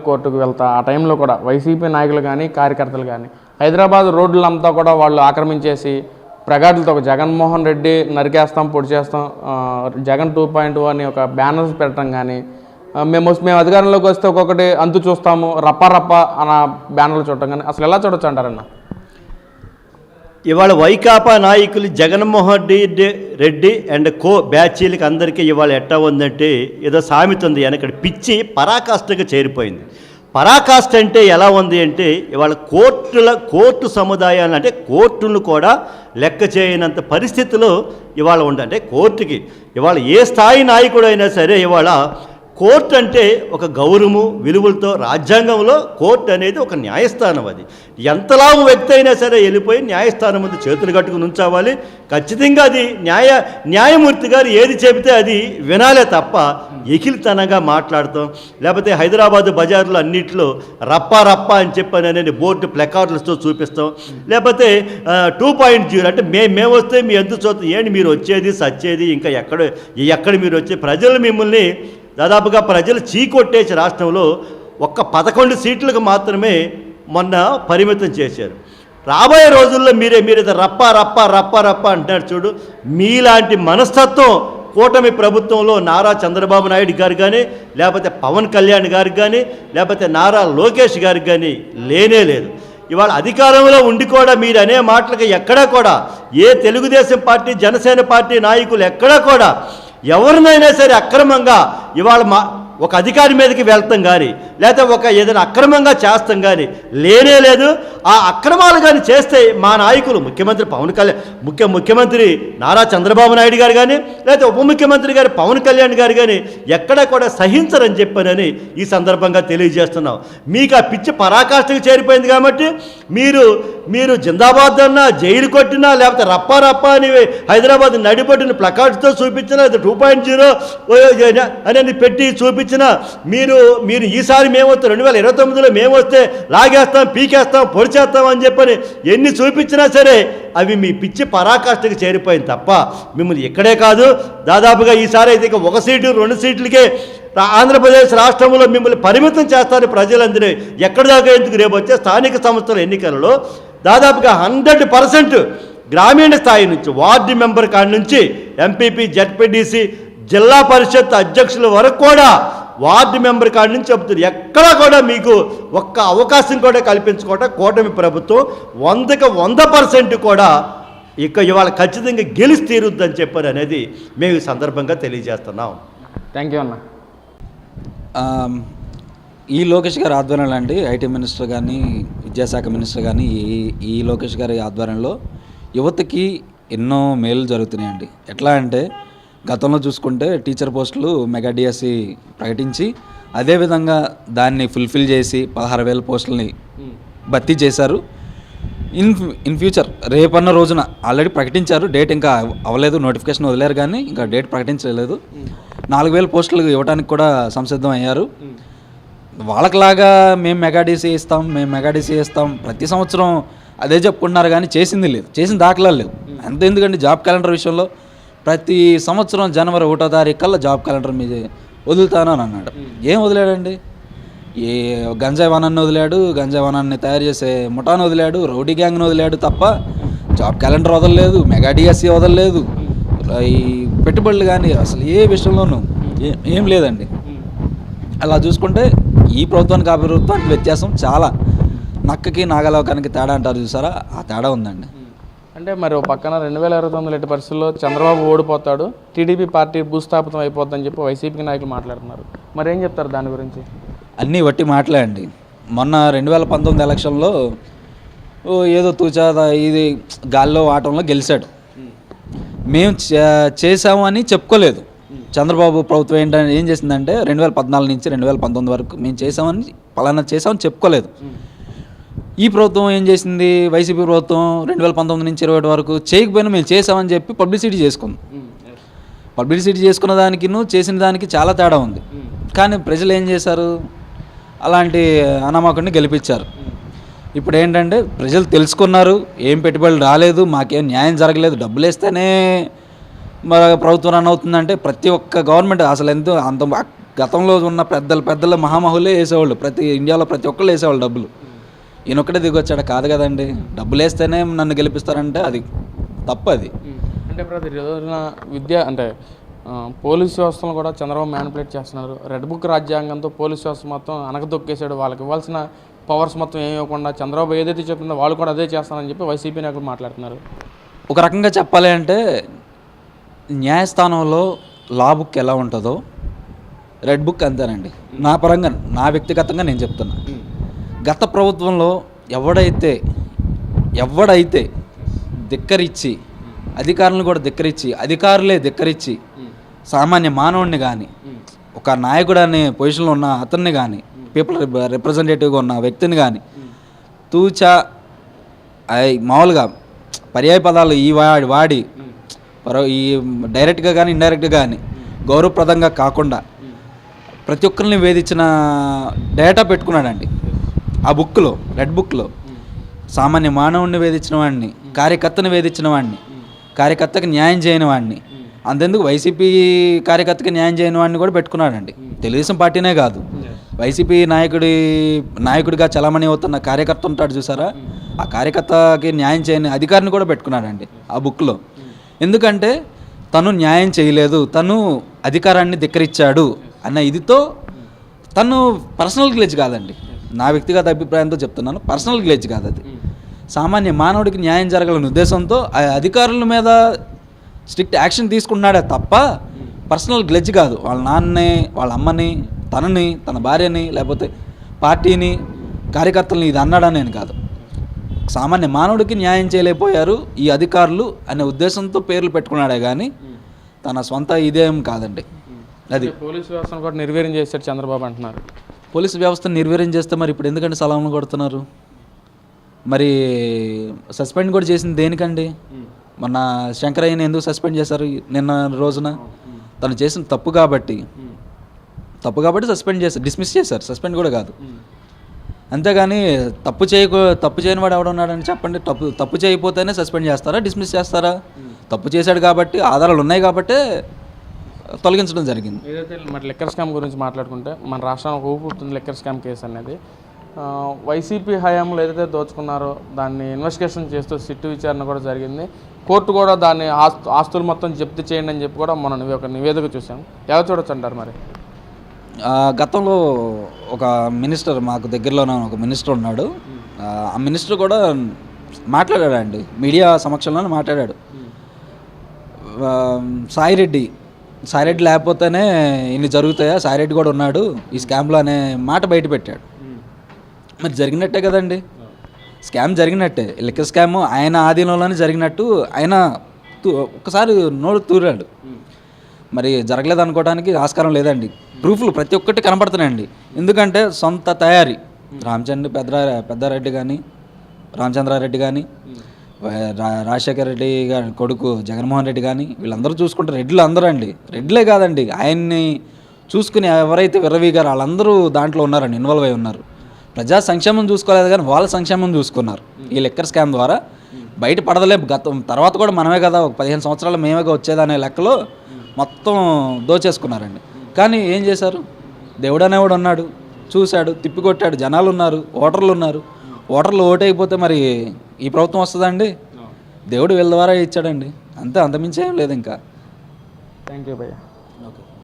కోర్టుకు వెళ్తా ఆ టైంలో కూడా వైసీపీ నాయకులు కానీ కార్యకర్తలు కానీ హైదరాబాద్ రోడ్లంతా కూడా వాళ్ళు ఆక్రమించేసి ప్రగాఢలతో ఒక జగన్మోహన్ రెడ్డి నరికేస్తాం పొడి చేస్తాం జగన్ 2.0 అని ఒక బ్యానర్స్ పెట్టడం కానీ మేము అధికారంలోకి వస్తే ఒక్కొక్కటి అంతు చూస్తాము రప్ప అన్న బ్యానర్లు చూడటం కానీ అసలు ఎలా చూడొచ్చు అంటారన్న? ఇవాళ వైకాపా నాయకులు జగన్మోహన్ రెడ్డి అండ్ కో బ్యాచీలకి అందరికీ ఇవాళ ఎట్టా ఉందంటే ఏదో సామెత ఉంది వెనకటి పిచ్చి పరాకాష్ఠగా చేరిపోయింది. పరాకాష్ఠ అంటే ఎలా ఉంది అంటే ఇవాళ కోర్టు సముదాయాన్ని అంటే కోర్టును కూడా లెక్క చేయనంత పరిస్థితిలో ఇవాళ ఉందంటే కోర్టుకి ఇవాళ ఏ స్థాయి నాయకుడైనా సరే ఇవాళ కోర్టు అంటే ఒక గౌరవము విలువలతో రాజ్యాంగంలో కోర్టు అనేది ఒక న్యాయస్థానం. అది ఎంతలాభ వ్యక్తి అయినా సరే వెళ్ళిపోయి న్యాయస్థానం ముందు చేతులు కట్టుకుని ఉంచాలి. ఖచ్చితంగా అది న్యాయమూర్తి గారు ఏది చెబితే అది వినాలే తప్ప ఎకిలితనంగా మాట్లాడతాం లేకపోతే హైదరాబాదు బజార్లో అన్నింటిలో రప్ప అని చెప్పని అనేది బోర్డు ప్లకార్డులతో చూపిస్తాం. లేకపోతే 2.0 అంటే మేము వస్తే మీ ఎంత చూస్తాం ఏంటి మీరు వచ్చేది సచ్చేది ఇంకా ఎక్కడ మీరు వచ్చే ప్రజలు మిమ్మల్ని దాదాపుగా ప్రజలు చీకొట్టేసి రాష్ట్రంలో ఒక్క 11 సీట్లకు మాత్రమే మొన్న పరిమితం చేశారు. రాబోయే రోజుల్లో మీరే రప్ప అంటున్నారు చూడు. మీలాంటి మనస్తత్వం కూటమి ప్రభుత్వంలో నారా చంద్రబాబు నాయుడు గారు కానీ లేకపోతే పవన్ కళ్యాణ్ గారికి కానీ లేకపోతే నారా లోకేష్ గారికి కానీ లేనే లేదు. ఇవాళ అధికారంలో ఉండి కూడా మీరు అనే మాటలకి ఎక్కడా కూడా ఏ తెలుగుదేశం పార్టీ జనసేన పార్టీ నాయకులు ఎక్కడా కూడా ఎవరినైనా సరే అక్రమంగా ఇవాళ ఒక అధికారి మీదకి వెళ్తాం కానీ లేకపోతే ఏదైనా అక్రమంగా చేస్తాం కానీ లేనే లేదు. ఆ అక్రమాలు కానీ చేస్తే మా నాయకులు ముఖ్యమంత్రి పవన్ కళ్యాణ్ ముఖ్యమంత్రి నారా చంద్రబాబు నాయుడు గారు కానీ లేకపోతే ఉప ముఖ్యమంత్రి గారు పవన్ కళ్యాణ్ గారు కానీ ఎక్కడ కూడా సహించరని చెప్పానని ఈ సందర్భంగా తెలియజేస్తున్నాం. మీకు ఆ పిచ్చి పరాకాష్ఠకు చేరిపోయింది కాబట్టి మీరు జిందాబాద్ అన్నా జైలు కొట్టినా లేకపోతే రప్ప అని హైదరాబాద్ నడిపొట్టిన ప్లకార్డ్స్తో చూపించినా 2.0 అనేది పెట్టి చూపించిన మీరు ఈసారి మేము వస్తే 2029లో మేము వస్తే లాగేస్తాం పీకేస్తాం పొడి చేస్తాం అని చెప్పని ఎన్ని చూపించినా సరే అవి మీ పిచ్చి పరాకాష్ఠకు చేరిపోయింది తప్ప మిమ్మల్ని ఇక్కడే కాదు దాదాపుగా ఈసారి అయితే 1 సీటు 2 సీట్లకే ఆంధ్రప్రదేశ్ రాష్ట్రంలో మిమ్మల్ని పరిమితం చేస్తారు ప్రజలందరూ. ఎక్కడి దాకా ఎందుకు రేపు వచ్చే స్థానిక సంస్థల ఎన్నికలలో దాదాపుగా 100% గ్రామీణ స్థాయి నుంచి వార్డు మెంబర్ కాడి నుంచి ఎంపీపీ జెడ్పీటీసీ జిల్లా పరిషత్ అధ్యక్షుల వరకు కూడా వార్డు మెంబర్ కాడి నుంచి చెబుతారు. ఎక్కడా కూడా మీకు ఒక్క అవకాశం కూడా కల్పించుకోవటం కూటమి ప్రభుత్వం 100% కూడా ఇవాళ ఖచ్చితంగా గెలిచి తీరుద్దని చెప్పారు అనేది మేము ఈ సందర్భంగా తెలియజేస్తున్నాం. థ్యాంక్ యూ అన్న. ఈ లోకేష్ గారి ఆధ్వర్యంలో అండి ఐటీ మినిస్టర్ కానీ విద్యాశాఖ మినిస్టర్ కానీ ఈ లోకేష్ గారి ఆధ్వర్యంలో యువతకి ఎన్నో మేలు జరుగుతున్నాయండి. ఎట్లా అంటే గతంలో చూసుకుంటే టీచర్ పోస్టులు మెగా డిఎస్సి ప్రకటించి అదేవిధంగా దాన్ని ఫుల్ఫిల్ చేసి 16,000 పోస్టులని భర్తీ చేశారు. ఇన్ ఫ్యూచర్ రేపన్న రోజున ఆల్రెడీ ప్రకటించారు, డేట్ ఇంకా అవ్వలేదు, నోటిఫికేషన్ వదిలేరు కానీ ఇంకా డేట్ ప్రకటించలేదు. 4,000 పోస్టులు ఇవ్వడానికి కూడా సంసిద్ధం అయ్యారు. వాళ్ళకిలాగా మేము మెగా డిఎస్సి ఇస్తాం ప్రతి సంవత్సరం అదే చెప్పుకుంటున్నారు కానీ చేసింది లేదు, చేసిన దాఖలాలు లేవు. ఎందుకంటే జాబ్ క్యాలెండర్ విషయంలో ప్రతి సంవత్సరం జనవరి 1వ తారీఖు కల్లా జాబ్ క్యాలెండర్ మీద వదులుతాను అని అన్నాడు. ఏం వదిలాడండి? ఏ గంజాయి వనాన్ని వదిలాడు, గంజాయి వనాన్ని తయారు చేసే ముఠాను వదిలాడు, రౌడీ గ్యాంగ్ని వదిలాడు తప్ప జాబ్ క్యాలెండర్ వదలలేదు, మెగా డిఎస్సి వదలలేదు, ఈ పెట్టుబడులు కానీ అసలు ఏ విషయంలోనూ ఏం లేదండి. అలా చూసుకుంటే ఈ ప్రభుత్వానికి ఆ ప్రభుత్వానికి వ్యత్యాసం చాలా నక్కకి నాగలోకానికి తేడా అంటారు చూసారా, ఆ తేడా ఉందండి. అంటే మరి ఒక పక్కన 2029 ఎట్టి పరిస్థితుల్లో చంద్రబాబు ఓడిపోతాడు, టీడీపీ పార్టీ భూస్థాపితం అయిపోద్దని చెప్పి వైసీపీ నాయకులు మాట్లాడుతున్నారు. మరి ఏం చెప్తారు దాని గురించి? అన్నీ వట్టి మాటలే అండి. మొన్న 2019 ఎలక్షన్లో ఏదో తూచా ఇది గాల్లో ఆటంలో గెలిచాడు. మేము చేసాము అని చెప్పుకోలేదు. చంద్రబాబు ప్రభుత్వం ఏం చేసిందంటే 2014 నుంచి 2019 వరకు మేము చేసామని పలానా చేసామని చెప్పుకోలేదు. ఈ ప్రభుత్వం ఏం చేసింది, వైసీపీ ప్రభుత్వం 2019 నుంచి 2021 వరకు చేయకపోయినా మేము చేసామని చెప్పి పబ్లిసిటీ చేసుకుంది. పబ్లిసిటీ చేసుకున్న దానికి చేసిన దానికి చాలా తేడా ఉంది. కానీ ప్రజలు ఏం చేశారు, అలాంటి అనామకుడిని గెలిపించారు. ఇప్పుడు ఏంటంటే ప్రజలు తెలుసుకున్నారు, ఏం పెట్టుబడులు రాలేదు, మాకేం న్యాయం జరగలేదు, డబ్బులు వేస్తేనే మరి ప్రభుత్వం రన్ అవుతుందంటే ప్రతి ఒక్క గవర్నమెంట్ అసలు ఎంతో అంత గతంలో ఉన్న పెద్దల మహామహులే వేసేవాళ్ళు, ఇండియాలో ప్రతి ఒక్కళ్ళు వేసేవాళ్ళు డబ్బులు. ఈయనొక్కడే దిగొచ్చాడు కాదు కదండి. డబ్బులు వేస్తేనే నన్ను గెలిపిస్తారంటే అది తప్పు. అది అంటే ప్రతి రోజున విద్య అంటే పోలీస్ వ్యవస్థను కూడా చంద్రబాబు మ్యానిపులేట్ చేస్తున్నారు. రెడ్ బుక్ రాజ్యాంగంతో పోలీస్ వ్యవస్థ మొత్తం అనకదొక్కేశాడు. వాళ్ళకి ఇవ్వాల్సిన పవర్స్ మొత్తం ఏమి ఇవ్వకుండా చంద్రబాబు ఏదైతే చెప్పిందో వాళ్ళు కూడా అదే చేస్తారని చెప్పి వైసీపీ నాయకులు మాట్లాడుతున్నారు. ఒక రకంగా చెప్పాలి అంటే న్యాయస్థానంలో లా బుక్ ఎలా ఉంటుందో రెడ్ బుక్ అంతేనండి. నా పరంగా నా వ్యక్తిగతంగా నేను చెప్తున్నా. గత ప్రభుత్వంలో ఎవడైతే ధిక్కరించి అధికారులను కూడా అధికారులే ధిక్కరించి సామాన్య మానవుడిని కానీ ఒక నాయకుడు అనే పొజిషన్లో ఉన్న అతన్ని కానీ పీపుల్ రిప్రజెంటేటివ్గా ఉన్న వ్యక్తిని కానీ తూచా మామూలుగా పర్యాయ పదాలు వాడి ఈ డైరెక్ట్గా కానీ ఇండైరెక్ట్గా కానీ గౌరవప్రదంగా కాకుండా ప్రతి ఒక్కరిని వేధించిన డేటా పెట్టుకున్నాడండి ఆ బుక్లో, రెడ్ బుక్లో. సామాన్య మానవుడిని వేధించిన వాడిని, కార్యకర్తను వేధించిన వాడిని, కార్యకర్తకి న్యాయం చేయని వాడిని, అంతెందుకు వైసీపీ కార్యకర్తకి న్యాయం చేయని వాడిని కూడా పెట్టుకున్నాడండి. తెలుగుదేశం పార్టీనే కాదు, వైసీపీ నాయకుడిగా చలామణి అవుతున్న కార్యకర్త ఉంటాడు చూసారా, ఆ కార్యకర్తకి న్యాయం చేయని అధికారిని కూడా పెట్టుకున్నాడండి ఆ బుక్లో. ఎందుకంటే తను న్యాయం చేయలేదు, తను అధికారాన్ని ధిక్కరించాడు అన్న ఇదితో. తను పర్సనల్ గ్లేజ్ కాదండి, నా వ్యక్తిగత అభిప్రాయంతో చెప్తున్నాను, పర్సనల్ గ్లేజ్ కాదు అది. సామాన్య మానవుడికి న్యాయం జరగాలనే ఉద్దేశంతో ఆ అధికారుల మీద స్ట్రిక్ట్ యాక్షన్ తీసుకున్నాడే తప్ప పర్సనల్ గ్లెడ్జ్ కాదు. వాళ్ళ నాన్నని, వాళ్ళ అమ్మని, తనని, తన భార్యని, లేకపోతే పార్టీని, కార్యకర్తలని ఇది అన్నాడని నేను కాదు. సామాన్య మానవుడికి న్యాయం చేయలేకపోయారు ఈ అధికారులు అనే ఉద్దేశంతో పేర్లు పెట్టుకున్నాడే కానీ తన సొంత ఇదేం కాదండి. అది పోలీసు వ్యవస్థను కూడా నిర్వీర్యం చేశారు చంద్రబాబు అంటున్నారు. పోలీసు వ్యవస్థను నిర్వీర్యం చేస్తే మరి ఇప్పుడు ఎందుకంటే సలాంలు కొడుతున్నారు? మరి సస్పెండ్ కూడా చేసింది దేనికండి? మొన్న శంకరయ్యని ఎందుకు సస్పెండ్ చేశారు నిన్న రోజున? తను చేసిన తప్పు కాబట్టి సస్పెండ్ చేశారు, డిస్మిస్ చేశారు, సస్పెండ్ కూడా కాదు. అంతేగాని తప్పు చేయని వాడు ఎవడున్నాడని చెప్పండి. తప్పు చేయకపోతేనే సస్పెండ్ చేస్తారా, డిస్మిస్ చేస్తారా? తప్పు చేశాడు కాబట్టి, ఆధారాలు ఉన్నాయి కాబట్టి తొలగించడం జరిగింది. ఏదైతే మరి లిక్కర్ స్కామ్ గురించి మాట్లాడుకుంటే మన రాష్ట్రానికి ఊపు పుట్టింది లిక్కర్ స్కామ్ కేసు అనేది. వైసీపీ హయాంలో ఏదైతే దోచుకున్నారో దాన్ని ఇన్వెస్టిగేషన్ చేస్తూ సిట్టు విచారణ కూడా జరిగింది. కోర్టు కూడా దాన్ని ఆస్తులు మొత్తం జప్తు చేయండి అని చెప్పి కూడా మనం ఒక నివేదిక చూసాం. ఎలా చూడొచ్చు అంటారు మరి? గతంలో ఒక మినిస్టర్, మాకు దగ్గరలోనే ఒక మినిస్టర్ ఉన్నాడు. ఆ మినిస్టర్ కూడా మాట్లాడాడండి, మీడియా సమక్షంలోనే మాట్లాడాడు. సాయిరెడ్డి లేకపోతేనే ఇన్ని జరుగుతాయా, సాయిరెడ్డి కూడా ఉన్నాడు ఈ స్కామ్లో అనే మాట బయట పెట్టాడు. మరి జరిగినట్టే కదండి, స్కామ్ జరిగినట్టే. లిక్కర్ స్కామ్ ఆయన ఆధీనంలోనే జరిగినట్టు ఆయన ఒక్కసారి నోరు తూరాడు. మరి జరగలేదు అనుకోవడానికి ఆస్కారం లేదండి. ప్రూఫ్లు ప్రతి ఒక్కటి కనపడుతున్నాయండి. ఎందుకంటే సొంత తయారీ పెద్దారెడ్డి కానీ, రామచంద్రారెడ్డి కానీ, రాజశేఖర రెడ్డి గారి కొడుకు జగన్మోహన్ రెడ్డి కానీ, వీళ్ళందరూ చూసుకుంటే రెడ్లు అందరూ అండి. రెడ్లే కాదండి, ఆయన్ని చూసుకుని ఎవరైతే విర్రవీగారో వాళ్ళందరూ దాంట్లో ఉన్నారండి, ఇన్వాల్వ్ అయి ఉన్నారు. ప్రజా సంక్షేమం చూసుకోలేదు కానీ వాళ్ళ సంక్షేమం చూసుకున్నారు. ఈ లిక్కర్ స్కామ్ ద్వారా బయట పడదలే. తర్వాత కూడా మనమే కదా, ఒక 15 సంవత్సరాలు మేమేగా వచ్చేదనే లెక్కలో మొత్తం దోచేసుకున్నారండి. కానీ ఏం చేశారు? దేవుడు అనేవాడు ఉన్నాడు, చూశాడు, తిప్పికొట్టాడు. జనాలు ఉన్నారు, ఓటర్లు ఉన్నారు. ఓటర్లు ఓటైపోతే మరి ఈ ప్రభుత్వం వస్తుందండి? దేవుడు వీళ్ళ ద్వారా ఇచ్చాడండి, అంతే, అంతమించి ఏం లేదు ఇంకా. థ్యాంక్ యూ భయ్యా.